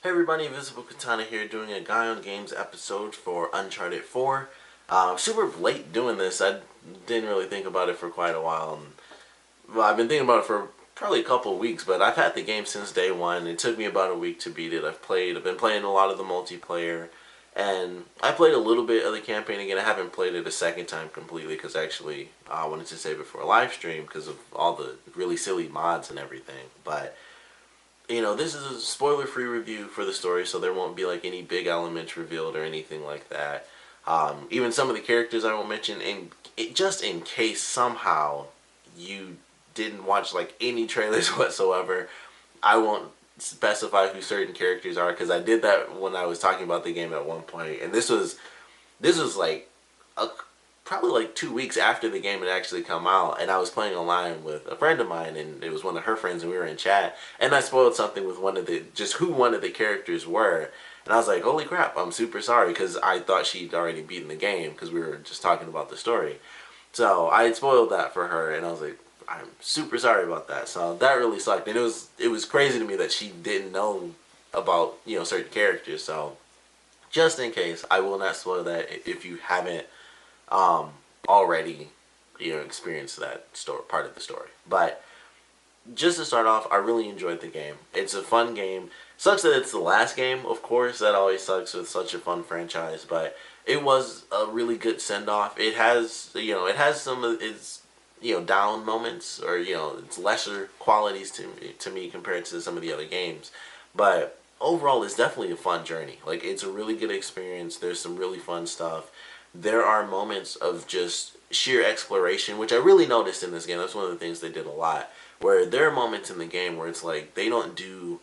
Hey everybody, Invisiblekatana here doing a Guy on Games episode for Uncharted 4. Super late doing this. I didn't really think about it for quite a while. Well, I've been thinking about it for probably a couple of weeks, but I've had the game since day one. It took me about a week to beat it. I've been playing a lot of the multiplayer, and I played a little bit of the campaign again. I haven't played it a second time completely because actually I wanted to save it for a live stream because of all the really silly mods and everything. But this is a spoiler-free review for the story, so there won't be like any big elements revealed or anything like that. Even some of the characters I won't mention, and just in case somehow you didn't watch like any trailers whatsoever, I won't specify who certain characters are because I did that when I was talking about the game at one point, and this was like a probably like 2 weeks after the game had actually come out, and I was playing online with a friend of mine, and it was one of her friends, and we were in chat, and I spoiled something with who one of the characters were, and I was like, holy crap, I'm super sorry, because I thought she'd already beaten the game, because we were just talking about the story. So I had spoiled that for her, and I was like, I'm super sorry about that. So that really sucked, and it was crazy to me that she didn't know about certain characters. So just in case, I will not spoil that if you haven't um, already experienced that story part of the story. But just to start off, I really enjoyed the game. It's a fun game. Sucks that it's the last game, of course. That always sucks with such a fun franchise. But it was a really good send off. It has some of its down moments, or its lesser qualities to me compared to some of the other games. But overall, it's definitely a fun journey. Like, it's a really good experience. There's some really fun stuff. There are moments of just sheer exploration, which I really noticed in this game. That's one of the things they did a lot. Where there are moments in the game where it's like they don't do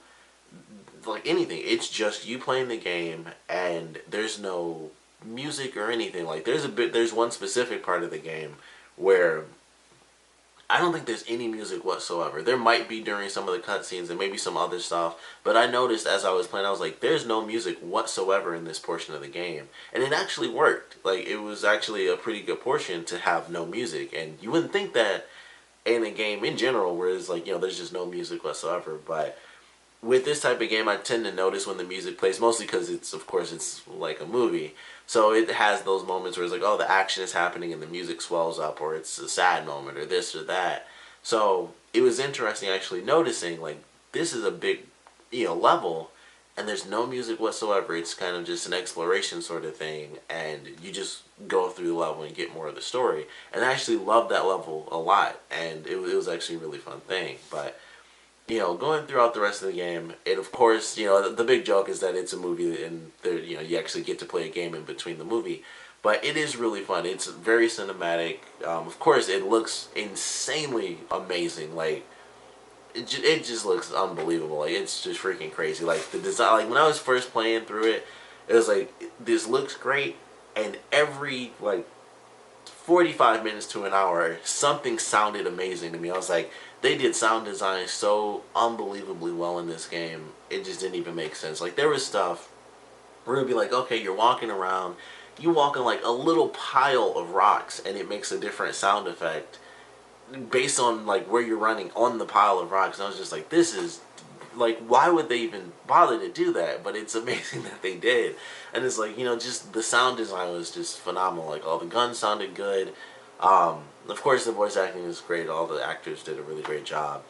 like anything. It's just you playing the game, and there's no music or anything. Like there's one specific part of the game where I don't think there's any music whatsoever. There might be during some of the cutscenes and maybe some other stuff, but I noticed as I was playing, I was like, there's no music whatsoever in this portion of the game. And it actually worked. Like, it was actually a pretty good portion to have no music. And you wouldn't think that in a game in general where it's like, there's just no music whatsoever. But with this type of game, I tend to notice when the music plays, mostly because of course, it's like a movie. So it has those moments where it's like, oh, the action is happening and the music swells up, or it's a sad moment, or this or that. So it was interesting actually noticing, like, this is a big, level, and there's no music whatsoever. It's kind of just an exploration sort of thing, and you just go through the level and get more of the story. And I actually loved that level a lot, and it was actually a really fun thing. But going throughout the rest of the game, it of course, the big joke is that it's a movie, and there, you actually get to play a game in between the movie. But it is really fun. It's very cinematic. Of course, it looks insanely amazing. Like, it just looks unbelievable. Like, it's just freaking crazy. Like, the design, like when I was first playing through it, it was like, this looks great, and every like 45 minutes to an hour, something sounded amazing to me. I was like, they did sound design so unbelievably well in this game. It just didn't even make sense. Like, there was stuff where it'd be like, okay, you're walking around, you walk on like a little pile of rocks, and it makes a different sound effect based on like where you're running on the pile of rocks. And I was just like, this is like, why would they even bother to do that? But it's amazing that they did. And it's like, just the sound design was just phenomenal. Like, all the guns sounded good. Of course, the voice acting was great. All the actors did a really great job.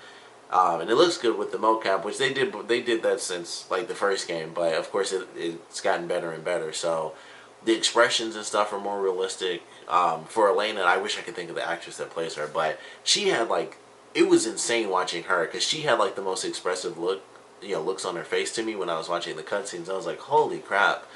And it looks good with the mocap, which they did that since like the first game, but of course it's gotten better and better. So the expressions and stuff are more realistic. For Elena, I wish I could think of the actress that plays her, but she had like, it was insane watching her, because she had like the most expressive looks on her face to me when I was watching the cutscenes. I was like, holy crap.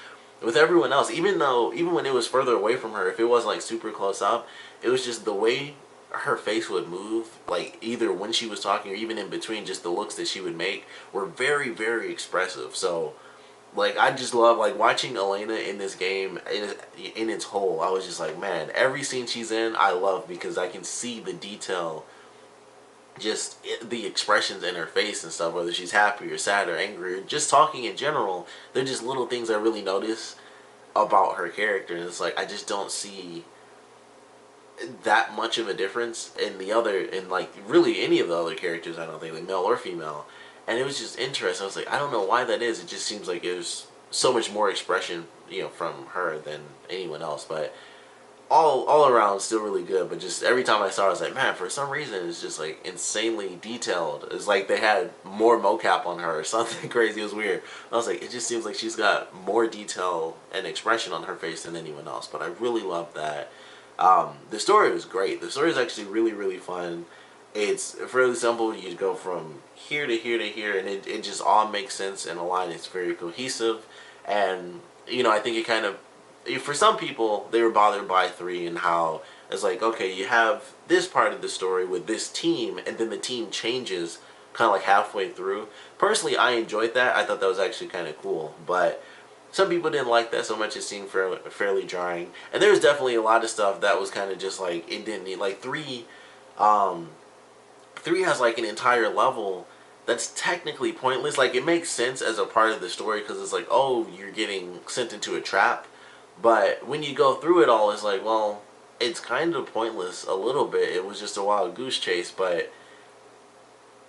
With everyone else, even when it was further away from her, if it wasn't like super close up, it was just the way her face would move, like either when she was talking or even in between, just the looks that she would make were very, very expressive. So like, I just love like watching Elena in this game in its whole. I was just like, man, every scene she's in I love, because I can see the detail, just the expressions in her face and stuff, whether she's happy or sad or angry or just talking in general. They're just little things I really notice about her character, and it's like, I just don't see that much of a difference in like really any of the other characters. I don't think, like male or female. and it was just interesting. I was like, I don't know why that is. It just seems like it was so much more expression, from her than anyone else. But all around still really good. But just every time I saw it, I was like, man, for some reason it's just like insanely detailed. It's like they had more mocap on her or something crazy. It was weird. I was like, it just seems like she's got more detail and expression on her face than anyone else. But I really love that. The story was great. The story is actually really, really fun. It's fairly simple. You go from here to here to here, and it just all makes sense in a line. It's very cohesive. And, I think it kind of, for some people, they were bothered by 3 and how it's like, okay, you have this part of the story with this team, and then the team changes kind of like halfway through. Personally, I enjoyed that. I thought that was actually kind of cool. But some people didn't like that so much. It seemed fairly jarring. And there was definitely a lot of stuff that was kind of just like, it didn't need, like 3 has like an entire level that's technically pointless. Like, it makes sense as a part of the story because it's like, oh, you're getting sent into a trap. But when you go through it all, it's like, well, it's kind of pointless a little bit. It was just a wild goose chase, but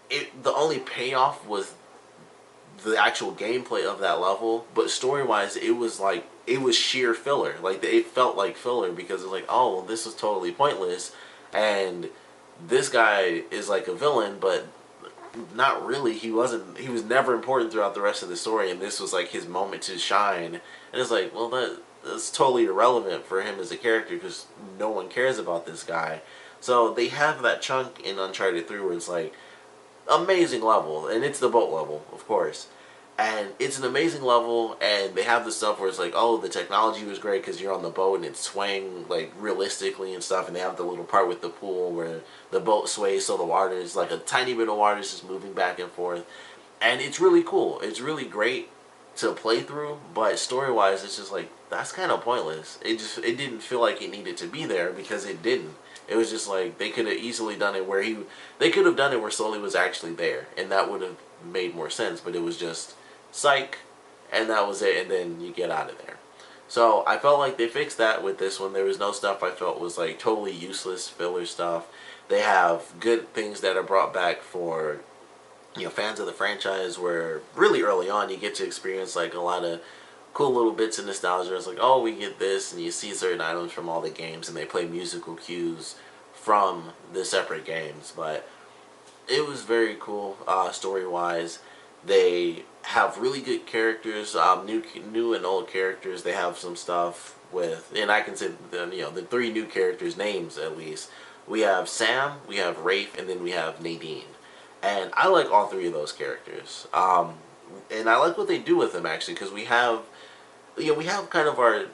the only payoff was the actual gameplay of that level. But story-wise, it was sheer filler. Like, it felt like filler because it's like, oh, well, this is totally pointless, and this guy is like a villain, but not really. He was never important throughout the rest of the story, and this was like his moment to shine. And it's like, well, that's totally irrelevant for him as a character because no one cares about this guy. So they have that chunk in Uncharted 3 where it's like, amazing level, and it's the boat level, of course. And it's an amazing level, and they have the stuff where it's like, oh, the technology was great because you're on the boat and it's swaying like realistically and stuff, and they have the little part with the pool where the boat sways so the water is like a tiny bit of water is just moving back and forth. And it's really cool. It's really great to play through, but story-wise, it's just like, that's kind of pointless. It didn't feel like it needed to be there because it didn't. It was just like, they could have easily done it where they could have done it where Sully was actually there, and that would have made more sense, but it was just psych, and that was it, and then you get out of there. So I felt like they fixed that with this one. There was no stuff I felt was like totally useless filler stuff. They have good things that are brought back for fans of the franchise, where really early on you get to experience like a lot of cool little bits of nostalgia. It's like, oh, we get this, and you see certain items from all the games, and they play musical cues from the separate games. But it was very cool story-wise. They have really good characters, new and old characters. They have some stuff with, and I can say the 3 new characters' names at least. We have Sam, we have Rafe, and then we have Nadine. And I like all 3 of those characters. And I like what they do with them actually, because we have kind of our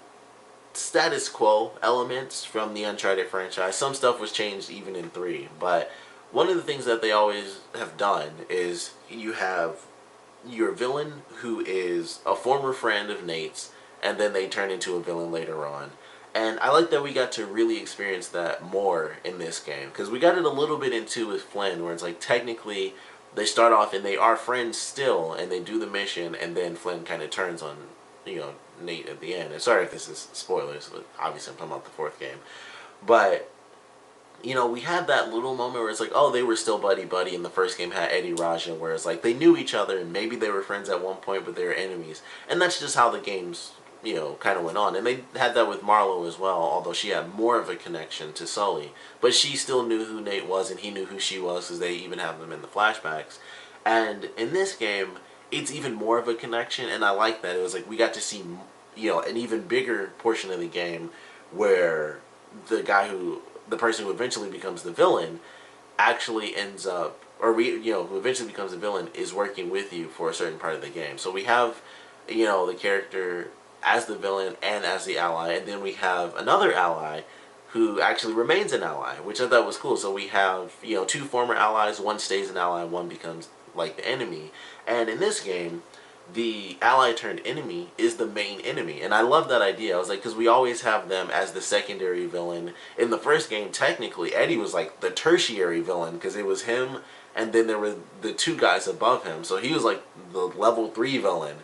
status quo elements from the Uncharted franchise. Some stuff was changed even in 3, but one of the things that they always have done is you have your villain who is a former friend of Nate's, and then they turn into a villain later on. And I like that we got to really experience that more in this game, because we got it a little bit into with Flynn, where it's like technically they start off and they are friends still, and they do the mission, and then Flynn kind of turns on Nate at the end. And sorry if this is spoilers, but obviously I'm talking about the 4th game. But we had that little moment where it's like, oh, they were still buddy-buddy. In the first game had Eddie Raja, where it's like they knew each other and maybe they were friends at one point, but they were enemies. And that's just how the games, kind of went on. And they had that with Marlo as well, although she had more of a connection to Sully. But she still knew who Nate was, and he knew who she was, because they even have them in the flashbacks. And in this game, it's even more of a connection, and I like that. It was like we got to see, an even bigger portion of the game where the person who eventually becomes the villain actually ends up, who eventually becomes the villain is working with you for a certain part of the game. So we have, the character as the villain and as the ally, and then we have another ally who actually remains an ally, which I thought was cool. So we have, 2 former allies, one stays an ally, one becomes like the enemy. And in this game, the ally turned enemy is the main enemy, and I love that idea. I was like, because we always have them as the secondary villain. In the first game, technically Eddie was like the tertiary villain, because it was him and then there were the 2 guys above him, so he was like the level 3 villain.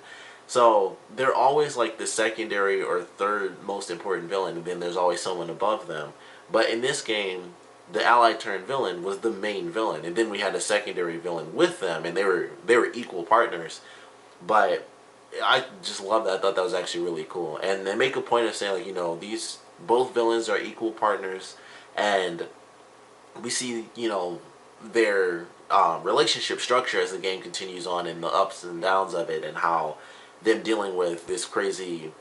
So they're always like the secondary or 3rd most important villain, and then there's always someone above them. But in this game, the ally turned villain was the main villain, and then we had a secondary villain with them, and they were equal partners. But I just love that. I thought that was actually really cool, and they make a point of saying, like, these both villains are equal partners, and we see, their relationship structure as the game continues on, and the ups and downs of it, and how them dealing with this crazy,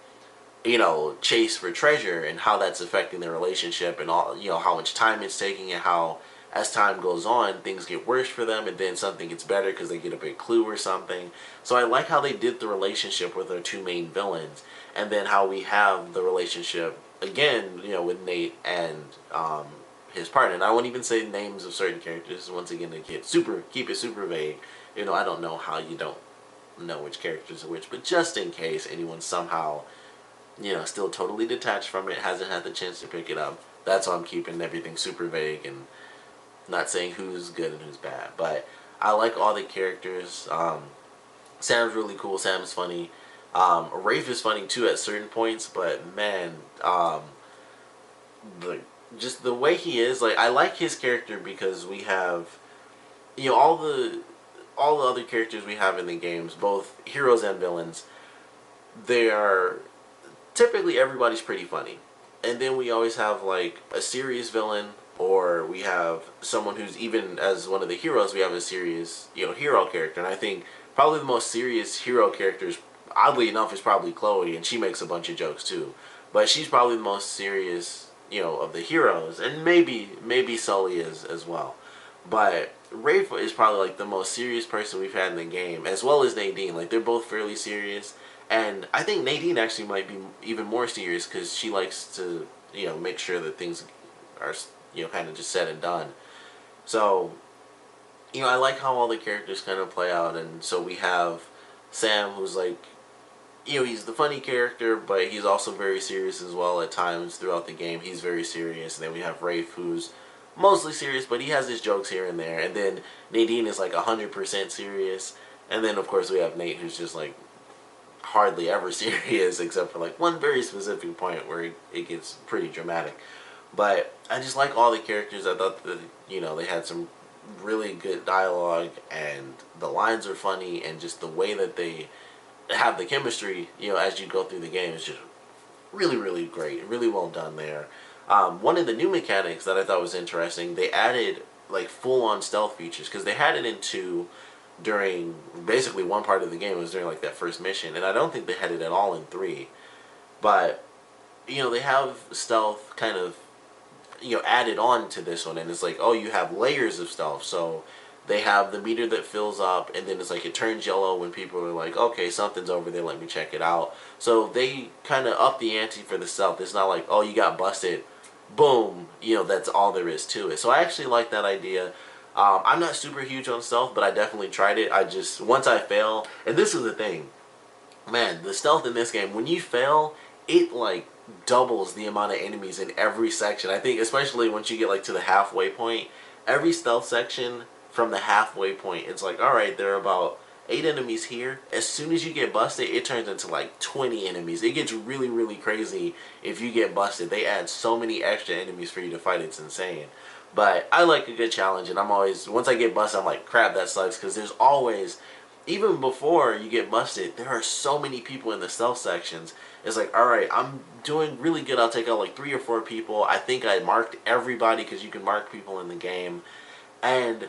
chase for treasure, and how that's affecting their relationship, and all, how much time it's taking, and how as time goes on things get worse for them, and then something gets better because they get a big clue or something. So I like how they did the relationship with our two main villains, and then how we have the relationship again, with Nate and his partner. And I won't even say names of certain characters, once again, to keep it super vague. I don't know how you don't know which characters are which, but just in case anyone somehow, still totally detached from it, hasn't had the chance to pick it up, that's why I'm keeping everything super vague and not saying who's good and who's bad. But I like all the characters. Sam's really cool. Sam's funny. Rafe is funny too at certain points, but man, the just the way he is, like, I like his character because we have, all the other characters we have in the games, both heroes and villains, they are typically, everybody's pretty funny. And then we always have like a serious villain, or we have someone who's, even as one of the heroes, we have a serious, hero character. And I think probably the most serious hero characters, oddly enough, is probably Chloe, and she makes a bunch of jokes too. But she's probably the most serious, of the heroes, and maybe Sully is as well. But Rafe is probably like the most serious person we've had in the game, as well as Nadine. Like, they're both fairly serious, and I think Nadine actually might be even more serious because she likes to, make sure that things are, kind of just said and done. So, I like how all the characters kind of play out, and so we have Sam, who's like, he's the funny character, but he's also very serious as well at times throughout the game. He's very serious. And then we have Rafe, who's mostly serious, but he has his jokes here and there. And then Nadine is like 100% serious. And then, of course, we have Nate, who's just like hardly ever serious, except for like one very specific point where it gets pretty dramatic. But I just like all the characters. I thought that, they had some really good dialogue, and the lines are funny, and just the way that they have the chemistry, as you go through the game, is just really, really great. Really well done there. One of the new mechanics that I thought was interesting, they added like full-on stealth features, because they had it in 2 during basically one part of the game. It was during like that first mission, and I don't think they had it at all in 3. But they have stealth kind of added on to this one, and it's like, oh, you have layers of stealth. So they have the meter that fills up, and then it's like it turns yellow when people are like, okay, something's over there, let me check it out. So they kind of up the ante for the stealth. It's not like, oh, you got busted, boom, that's all there is to it. So I actually like that idea. I'm not super huge on stealth, but I definitely tried it. Once I fail, and this is the thing, man, the stealth in this game, when you fail, it like doubles the amount of enemies in every section. I think especially once you get like to the halfway point, every stealth section from the halfway point, it's like, alright, there are about 8 enemies here. As soon as you get busted, it turns into like 20 enemies. It gets really, really crazy if you get busted. They add so many extra enemies for you to fight, it's insane. But I like a good challenge, and I'm always, once I get busted, I'm like, crap, that sucks, because there's always, even before you get busted, there are so many people in the stealth sections. It's like, alright, I'm doing really good. I'll take out like 3 or 4 people. I think I marked everybody, because you can mark people in the game. And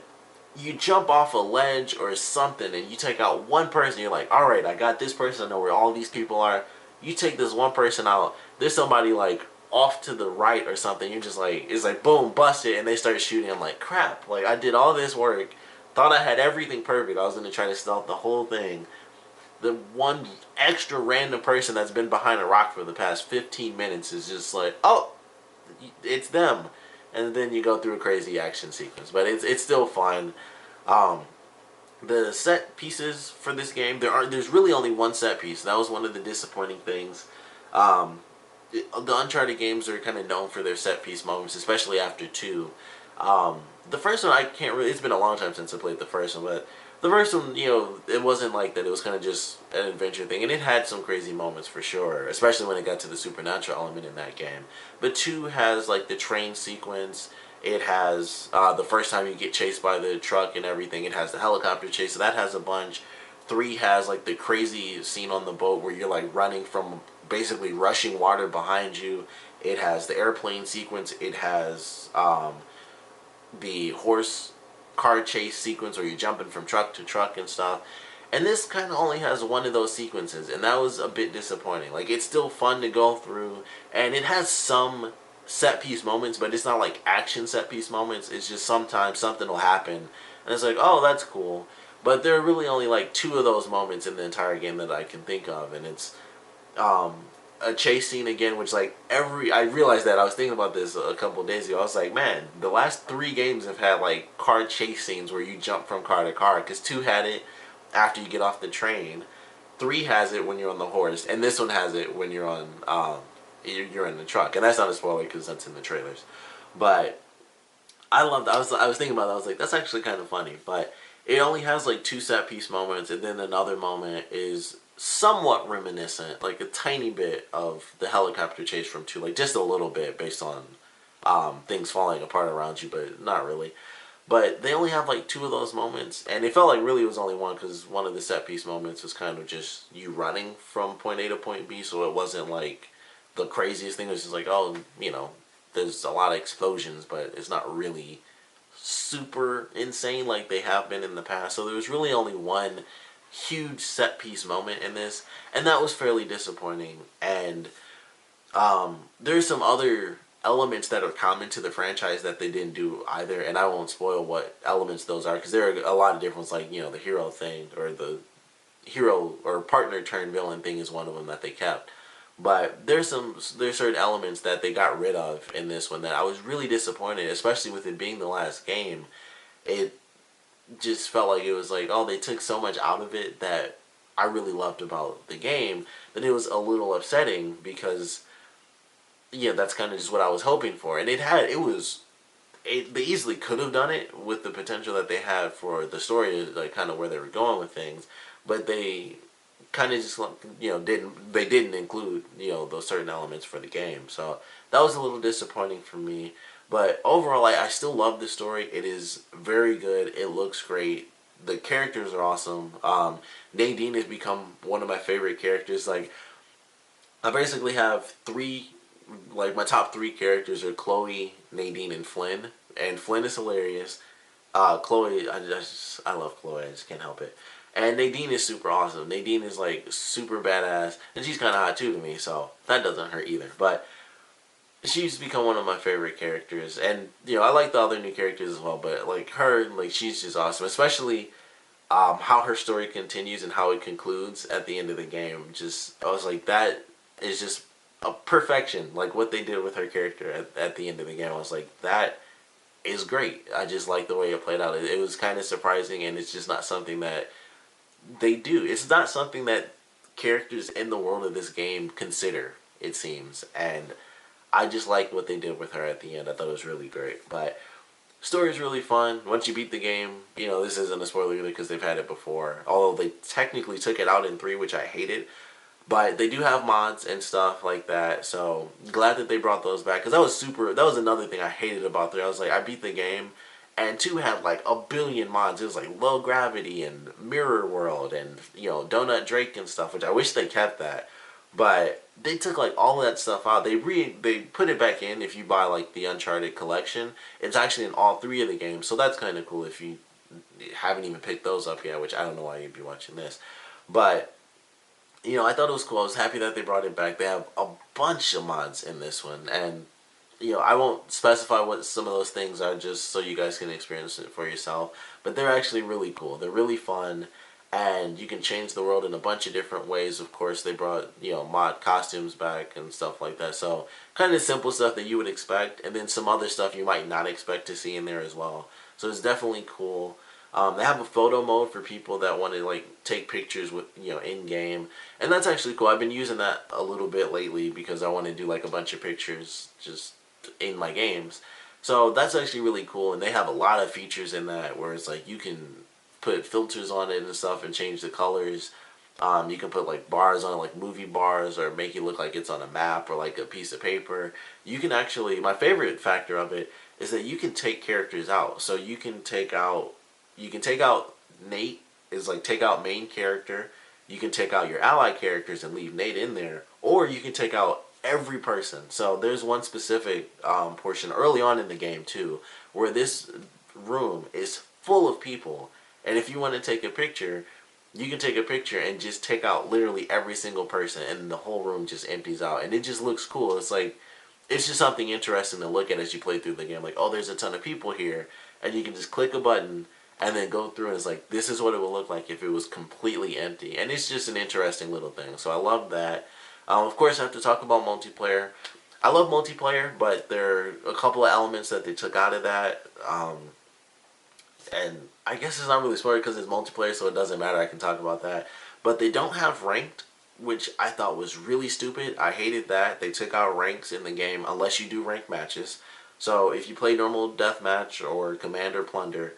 you jump off a ledge or something, and you take out one person. You're like, alright, I got this person. I know where all these people are. You take this one person out. There's somebody like off to the right or something. You're just like, it's like, boom, busted, and they start shooting. I'm like, crap, like, I did all this work, thought I had everything perfect. I was going to try to stealth the whole thing. The one extra random person that's been behind a rock for the past 15 minutes is just like, oh, it's them. And then you go through a crazy action sequence. But it's still fun. The set pieces for this game, there's really only one set piece. That was one of the disappointing things. The Uncharted games are kind of known for their set piece moments, especially after 2. The first one, I can't really, it's been a long time since I played the first one, but the first one, it wasn't like that. It was kind of just an adventure thing, and it had some crazy moments for sure, especially when it got to the supernatural element in that game. But 2 has like the train sequence, It has the first time you get chased by the truck and everything. It has the helicopter chase, so that has a bunch. 3 has like the crazy scene on the boat where you're like running from basically rushing water behind you. It has the airplane sequence. It has the horse car chase sequence where you're jumping from truck to truck and stuff. And this kind of only has one of those sequences, and that was a bit disappointing. Like, it's still fun to go through, and it has some set piece moments, but it's not like action set piece moments. It's just sometimes something will happen, and it's like, oh, that's cool. But there are really only like 2 of those moments in the entire game that I can think of, and it's um, a chase scene again, which like I realized that I was thinking about this a couple of days ago. I was like, man, the last 3 games have had like car chase scenes where you jump from car to car, because 2 had it after you get off the train, 3 has it when you're on the horse, and this one has it when you're on you're in the truck. And that's not a spoiler because that's in the trailers. But I loved. I was thinking about that. I was like, that's actually kind of funny. But it only has like 2 set piece moments, and then another moment is somewhat reminiscent, like a tiny bit of the helicopter chase from 2, like just a little bit based on things falling apart around you, but not really. But they only have like 2 of those moments, and it felt like really it was only one, because one of the set piece moments was kind of just you running from point A to point B, so it wasn't like the craziest thing. It was just like, oh, you know, there's a lot of explosions, but it's not really super insane like they have been in the past. So there was really only one huge set piece moment in this, and that was fairly disappointing. And there's some other elements that are common to the franchise that they didn't do either, and I won't spoil what elements those are, because there are a lot of different ones, like, you know, the hero thing, or the hero or partner turned villain thing is one of them that they kept. But there's certain elements that they got rid of in this one that I was really disappointed, especially with it being the last game. It just felt like it was like, oh, they took so much out of it that I really loved about the game that it was a little upsetting, because yeah, that's kind of just what I was hoping for. And they easily could have done it with the potential that they had for the story, like kind of where they were going with things, but they kind of just, you know, didn't include, you know, those certain elements for the game. So that was a little disappointing for me. But overall, I still love the story. It is very good. It looks great. The characters are awesome. Nadine has become one of my favorite characters. Like, I basically have 3, like my top 3 characters are Chloe, Nadine, and Flynn. And Flynn is hilarious. Chloe, I love Chloe. I just can't help it. And Nadine is super awesome. Nadine is like super badass, and she's kind of hot too to me, so that doesn't hurt either. But she's become one of my favorite characters, and you know, I like the other new characters as well. But like her, like, she's just awesome, especially how her story continues and how it concludes at the end of the game. Just, I was like, that is just a perfection. Like what they did with her character at the end of the game, I was like, that is great. I just like the way it played out. It was kind of surprising, and it's just not something that they do. It's not something that characters in the world of this game consider, it seems. And I just liked what they did with her at the end. I thought it was really great. But story is really fun. Once you beat the game, you know, this isn't a spoiler either because they've had it before. Although they technically took it out in 3, which I hated. But they do have mods and stuff like that. So glad that they brought those back. Because that was another thing I hated about 3. I was like, I beat the game, and 2 had like a billion mods. It was like Low Gravity and Mirror World and, you know, Donut Drake and stuff, which I wish they kept that. But they took like all of that stuff out. They put it back in if you buy like the Uncharted collection. It's actually in all 3 of the games, so that's kind of cool if you haven't even picked those up yet, which I don't know why you'd be watching this. But, you know, I thought it was cool. I was happy that they brought it back. They have a bunch of mods in this one, and you know, I won't specify what some of those things are just so you guys can experience it for yourself. But they're actually really cool. They're really fun, and you can change the world in a bunch of different ways. Of course, they brought, you know, mod costumes back and stuff like that. So kind of simple stuff that you would expect, and then some other stuff you might not expect to see in there as well. So it's definitely cool. They have a photo mode for people that want to like take pictures with, you know, in game, and that's actually cool. I've been using that a little bit lately because I want to do like a bunch of pictures just in my games. So that's actually really cool, and they have a lot of features in that where it's like you can put filters on it and stuff and change the colors. You can put like bars on it, like movie bars, or make it look like it's on a map or like a piece of paper. You can actually, my favorite factor of it is that you can take characters out. So you can take out Nate, is like take out main character. You can take out your ally characters and leave Nate in there, or you can take out every person. So there's one specific portion early on in the game too, where this room is full of people, and if you want to take a picture, you can take a picture and just take out literally every single person, and the whole room just empties out, and it just looks cool. It's like, it's just something interesting to look at as you play through the game. Like, oh, there's a ton of people here, and you can just click a button and then go through, and it's like, this is what it would look like if it was completely empty. And it's just an interesting little thing. So I love that. Of course, I have to talk about multiplayer. I love multiplayer, but there are a couple of elements that they took out of that. And I guess it's not really spoiler because it's multiplayer, so it doesn't matter. I can talk about that. But they don't have ranked, which I thought was really stupid. I hated that. They took out ranks in the game unless you do ranked matches. So if you play normal deathmatch or command or plunder,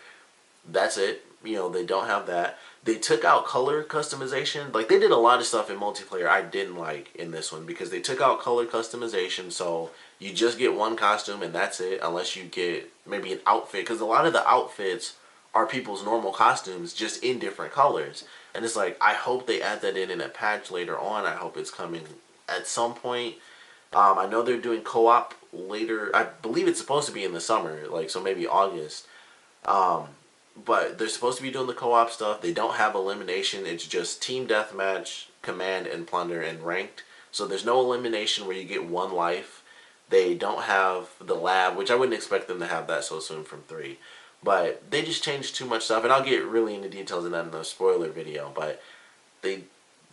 that's it. You know, they don't have that. They took out color customization. Like, they did a lot of stuff in multiplayer I didn't like in this one, because they took out color customization. So you just get one costume and that's it, unless you get maybe an outfit, because a lot of the outfits are people's normal costumes just in different colors. And it's like, I hope they add that in a patch later on. I hope it's coming at some point. I know they're doing co-op later. I believe it's supposed to be in the summer, like, so maybe August. But they're supposed to be doing the co-op stuff. They don't have elimination. It's just team deathmatch, command, and plunder, and ranked. So there's no elimination where you get one life. They don't have the lab, which I wouldn't expect them to have that so soon from 3. But they just changed too much stuff, and I'll get really into details of that in the spoiler video. But they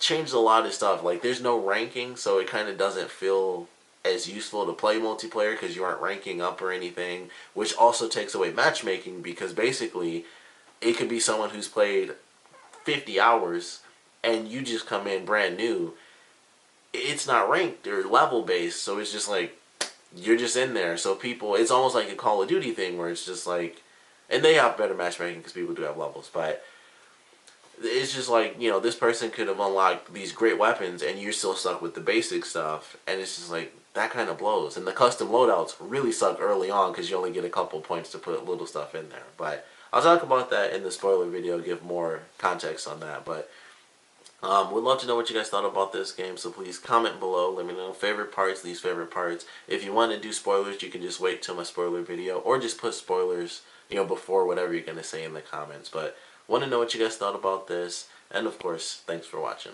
changed a lot of stuff. Like, there's no ranking, so it kind of doesn't feel as useful to play multiplayer because you aren't ranking up or anything, which also takes away matchmaking, because basically it could be someone who's played 50 hours and you just come in brand new. It's not ranked or level based, so it's just like, you're just in there. So people, it's almost like a Call of Duty thing where it's just like, and they have better matchmaking because people do have levels, but it's just like, you know, this person could have unlocked these great weapons and you're still stuck with the basic stuff, and it's just like, that kind of blows. And the custom loadouts really suck early on because you only get a couple points to put little stuff in there. But I'll talk about that in the spoiler video, give more context on that. But would love to know what you guys thought about this game, so please comment below. Let me know favorite parts, least favorite parts. If you want to do spoilers, you can just wait till my spoiler video, or just put spoilers, you know, before whatever you're going to say in the comments. But want to know what you guys thought about this, and of course, thanks for watching.